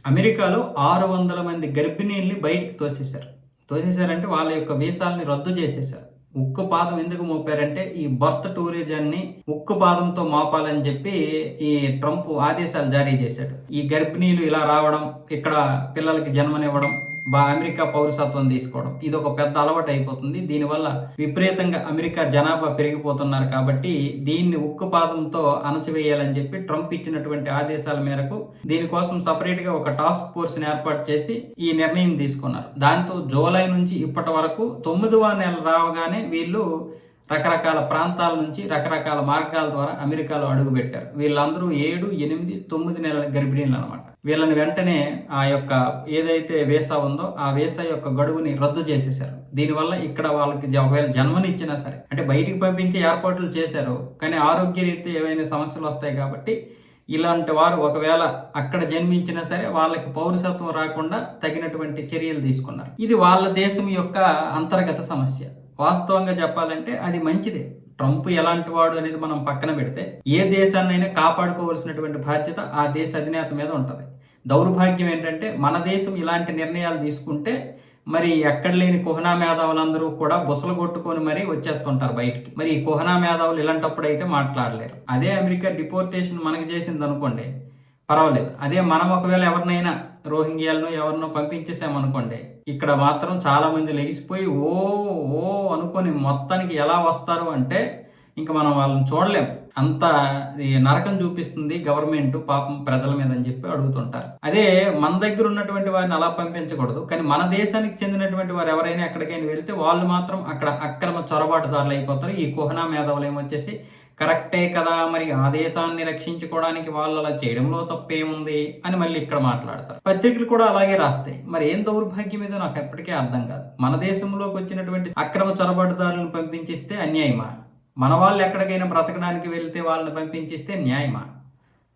అమెరికాలో 600 మంది గర్భిణీల్ని బయటికి తోసేశారు. తోసేశారంటే వాళ్ళ యొక్క వీసాల్ని రద్దు చేసేశారు. ఉక్కుపాదం ఎందుకు మోపారంటే ఈ బర్త్ టూరిజాన్ని ఉక్కుపాదంతో మోపాలని చెప్పి ఈ ట్రంప్ ఆదేశాలు జారీ చేశాడు. ఈ గర్భిణీలు ఇలా రావడం, ఇక్కడ పిల్లలకి జన్మనివ్వడం, అమెరికా పౌరసత్వం తీసుకోవడం ఇది ఒక పెద్ద అలవాటు అయిపోతుంది. దీనివల్ల విపరీతంగా అమెరికా జనాభా పెరిగిపోతున్నారు కాబట్టి దీన్ని ఉక్కుపాదంతో అణచివేయాలని చెప్పి ట్రంప్ ఇచ్చినటువంటి ఆదేశాల మేరకు దీనికోసం సపరేట్ గా ఒక టాస్క్ ఫోర్స్ ని ఏర్పాటు చేసి ఈ నిర్ణయం తీసుకున్నారు. దాంతో జూలై నుంచి ఇప్పటి వరకు 9వ నెల రావగానే వీళ్ళు రకరకాల ప్రాంతాల నుంచి రకరకాల మార్గాల ద్వారా అమెరికాలో అడుగుపెట్టారు. వీళ్ళందరూ 7, 8, 9 నెలల గర్భిణీలు అనమాట. వీళ్ళని వెంటనే ఆ యొక్క ఏదైతే వీసా ఉందో ఆ వీసా యొక్క గడువుని రద్దు చేసేశారు. దీనివల్ల ఇక్కడ వాళ్ళకి ఒకవేళ జన్మనిచ్చినా సరే, అంటే బయటికి పంపించే ఏర్పాట్లు చేశారు, కానీ ఆరోగ్యరీత్యా ఏవైనా సమస్యలు వస్తాయి కాబట్టి ఇలాంటి వారు ఒకవేళ అక్కడ జన్మించినా సరే వాళ్ళకి పౌరసత్వం రాకుండా తగినటువంటి చర్యలు తీసుకున్నారు. ఇది వాళ్ళ దేశం యొక్క అంతర్గత సమస్య. వాస్తవంగా చెప్పాలంటే అది మంచిదే. ట్రంప్ ఎలాంటి వాడు అనేది మనం పక్కన పెడితే ఏ దేశాన్నైనా కాపాడుకోవాల్సినటువంటి బాధ్యత ఆ దేశ అధినేత మీద ఉంటుంది. దౌర్భాగ్యం ఏంటంటే మన దేశం ఇలాంటి నిర్ణయాలు తీసుకుంటే మరి ఎక్కడ లేని కుహనా మేధావులందరూ కూడా బుసలు కొట్టుకొని మరీ వచ్చేస్తుంటారు బయటికి. మరి ఈ కుహనా మేధావులు ఇలాంటప్పుడు అయితే మాట్లాడలేరు. అదే అమెరికా డిపోర్టేషన్ మనకి చేసింది అనుకోండి, పర్వాలేదు. అదే మనం ఒకవేళ ఎవరినైనా రోహింగ్యాలను ఎవరినో పంపించేసామనుకోండి, ఇక్కడ మాత్రం చాలా మంది లెగిసిపోయి ఓ ఓ అనుకొని మొత్తానికి ఎలా వస్తారు అంటే ఇంకా మనం వాళ్ళని చూడలేం. అంత నరకం చూపిస్తుంది గవర్నమెంట్ పాపం ప్రజల మీద అని చెప్పి అడుగుతుంటారు. అదే మన దగ్గర ఉన్నటువంటి వారిని అలా పంపించకూడదు, కానీ మన దేశానికి చెందినటువంటి వారు ఎవరైనా ఎక్కడికైనా వెళ్తే వాళ్ళు మాత్రం అక్కడ అక్రమ చొరబాటుదారులు అయిపోతారు. ఈ కుహనా మేధావులు ఏమొచ్చేసి కరెక్టే కదా, మరి ఆ దేశాన్ని రక్షించుకోవడానికి వాళ్ళు అలా చేయడంలో తప్పేముంది అని మళ్ళీ ఇక్కడ మాట్లాడతారు. పత్రికలు కూడా అలాగే రాస్తాయి. మరి ఏం దౌర్భాగ్యం ఏదో నాకు ఎప్పటికీ అర్థం కాదు. మన దేశంలోకి వచ్చినటువంటి అక్రమ చొరబాటుదారులను పంపించిస్తే అన్యాయమా? మన వాళ్ళు ఎక్కడికైనా బ్రతకడానికి వెళ్తే వాళ్ళని పంపించిస్తే న్యాయమా?